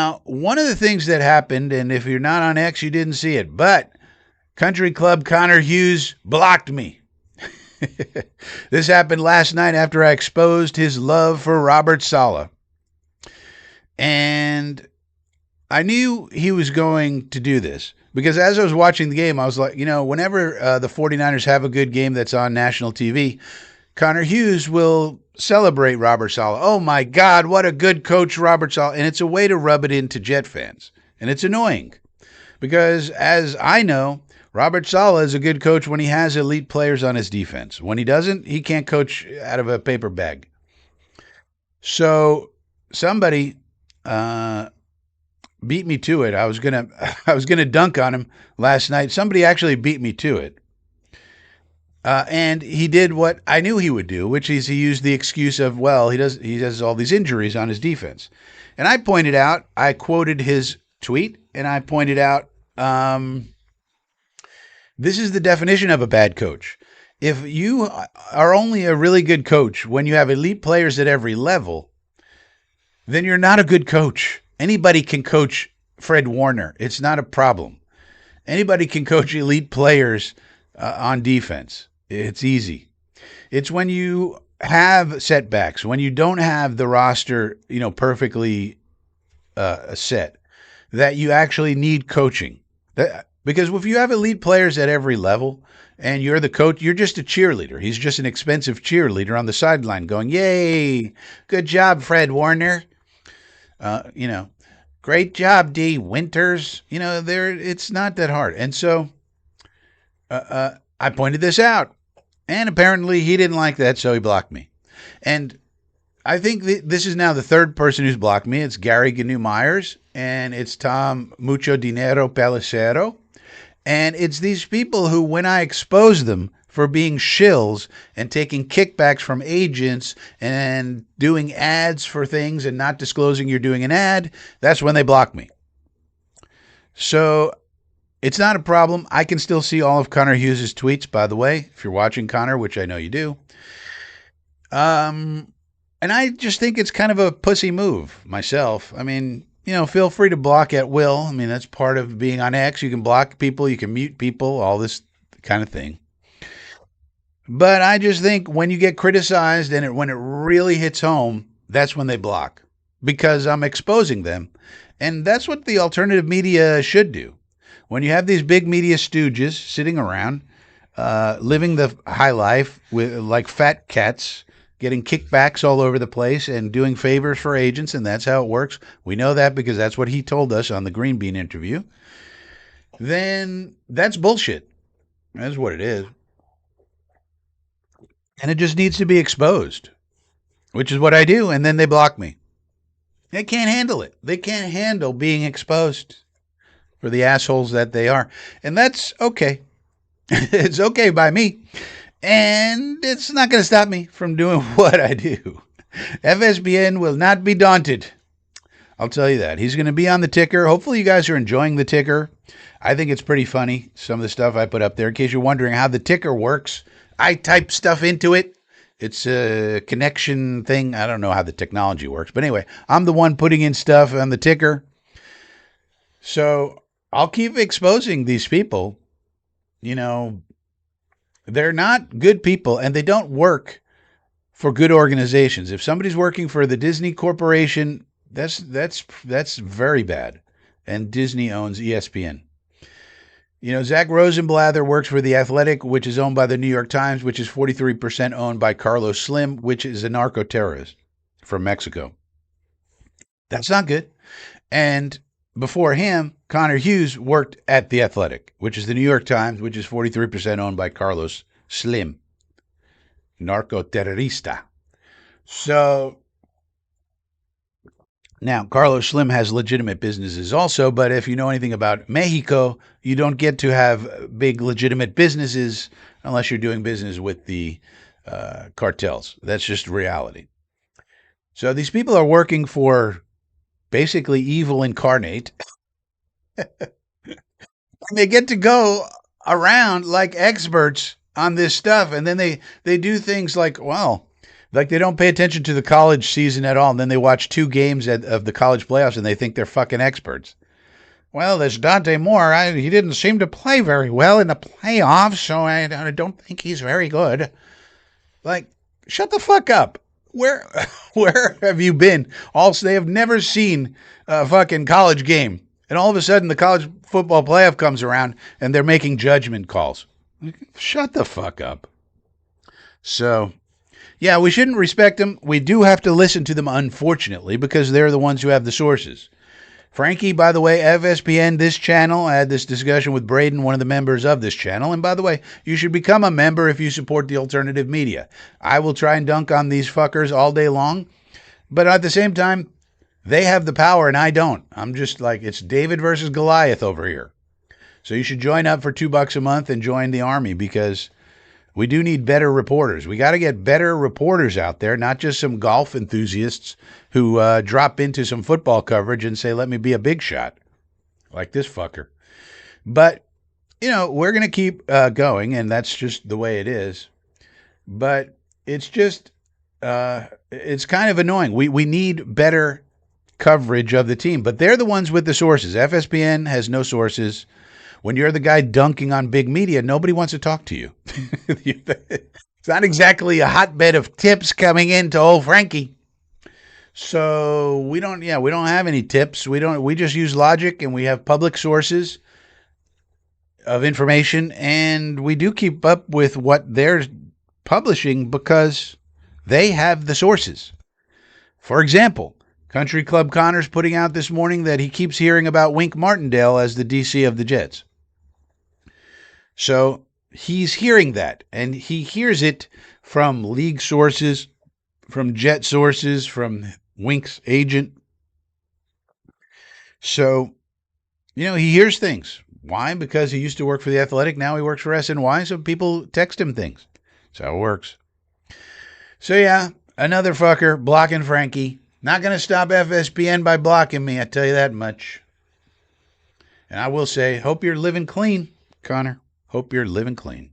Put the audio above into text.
Now, one of the things that happened, and if you're not on X, you didn't see it, but Country Club Connor Hughes blocked me. This happened last night after I exposed his love for Robert Saleh. And I knew he was going to do this because as I was watching the game, I was like, whenever the 49ers have a good game that's on national TV, Connor Hughes will celebrate Robert Saleh. Oh my God, what a good coach Robert Saleh. And it's a way to rub it into Jet fans. And it's annoying because as I know, Robert Saleh is a good coach when he has elite players on his defense. When he doesn't, he can't coach out of a paper bag. So somebody beat me to it. I was gonna dunk on him last night. Somebody actually beat me to it. And he did what I knew he would do, which is he used the excuse of, well, he has all these injuries on his defense. And I quoted his tweet, and I pointed out, this is the definition of a bad coach. If you are only a really good coach when you have elite players at every level, then you're not a good coach. Anybody can coach Fred Warner. It's not a problem. Anybody can coach elite players on defense. It's easy. It's when you have setbacks, when you don't have the roster, perfectly set, that you actually need coaching. Because if you have elite players at every level and you're the coach, you're just a cheerleader. He's just an expensive cheerleader on the sideline going, yay, good job, Fred Warner. Great job, D. Winters. It's not that hard. And so I pointed this out. And apparently he didn't like that, so he blocked me. And I think this is now the third person who's blocked me. It's Gary Gnu Myers, and it's Tom Mucho Dinero Pellicero. And it's these people who, when I expose them for being shills and taking kickbacks from agents and doing ads for things and not disclosing you're doing an ad, that's when they block me. So it's not a problem. I can still see all of Connor Hughes' tweets, by the way, if you're watching, Connor, which I know you do. And I just think it's kind of a pussy move myself. I mean, feel free to block at will. I mean, that's part of being on X. You can block people, you can mute people, all this kind of thing. But I just think when you get criticized and when it really hits home, that's when they block because I'm exposing them. And that's what the alternative media should do. When you have these big media stooges sitting around, living the high life with like fat cats, getting kickbacks all over the place and doing favors for agents, and that's how it works. We know that because that's what he told us on the Green Bean interview. Then that's bullshit. That's what it is. And it just needs to be exposed, which is what I do, and then they block me. They can't handle it. They can't handle being exposed for the assholes that they are. And that's okay. It's okay by me. And it's not going to stop me from doing what I do. FSBN will not be daunted. I'll tell you that. He's going to be on the ticker. Hopefully you guys are enjoying the ticker. I think it's pretty funny, some of the stuff I put up there. In case you're wondering how the ticker works, I type stuff into it. It's a connection thing. I don't know how the technology works. But anyway, I'm the one putting in stuff on the ticker. So I'll keep exposing these people. They're not good people, and they don't work for good organizations. If somebody's working for the Disney Corporation, that's very bad. And Disney owns ESPN. Zach Rosenblather works for The Athletic, which is owned by the New York Times, which is 43% owned by Carlos Slim, which is a narco-terrorist from Mexico. That's not good. And before him, Connor Hughes worked at The Athletic, which is the New York Times, which is 43% owned by Carlos Slim, narco-terrorista. So now, Carlos Slim has legitimate businesses also, but if you know anything about Mexico, you don't get to have big legitimate businesses unless you're doing business with the cartels. That's just reality. So these people are working for basically evil incarnate. And they get to go around like experts on this stuff, and then they do things like, well, Like they don't pay attention to the college season at all, and then they watch 2 games of the college playoffs and they think they're fucking experts. Well, this Dante Moore, he didn't seem to play very well in the playoffs, so I don't think he's very good. Like, shut the fuck up. Where have you been? Also, they have never seen a fucking college game. And all of a sudden, the college football playoff comes around and they're making judgment calls. Shut the fuck up. So, yeah, we shouldn't respect them. We do have to listen to them, unfortunately, because they're the ones who have the sources. Frankie, by the way, FSPN, this channel, I had this discussion with Braden, one of the members of this channel. And by the way, you should become a member if you support the alternative media. I will try and dunk on these fuckers all day long. But at the same time, they have the power and I don't. I'm just like, it's David versus Goliath over here. So you should join up for $2 a month and join the army because we do need better reporters. We got to get better reporters out there, not just some golf enthusiasts who drop into some football coverage and say, let me be a big shot, like this fucker. But, you know, we're going to keep going, and that's just the way it is. But it's just, it's kind of annoying. We need better coverage of the team, but they're the ones with the sources. FSPN has no sources. When you're the guy dunking on big media, nobody wants to talk to you. It's not exactly a hotbed of tips coming in to old Frankie. So we don't have any tips. We just use logic and we have public sources of information and we do keep up with what they're publishing because they have the sources. For example, Country Club Connor's putting out this morning that he keeps hearing about Wink Martindale as the DC of the Jets. So he's hearing that, and he hears it from league sources, from Jet sources, from Wink's agent. So, you know, he hears things. Why? Because he used to work for The Athletic. Now he works for SNY, so people text him things. That's how it works. So, yeah, another fucker blocking Frankie. Not going to stop FSPN by blocking me, I tell you that much. And I will say, hope you're living clean, Connor. Hope you're living clean.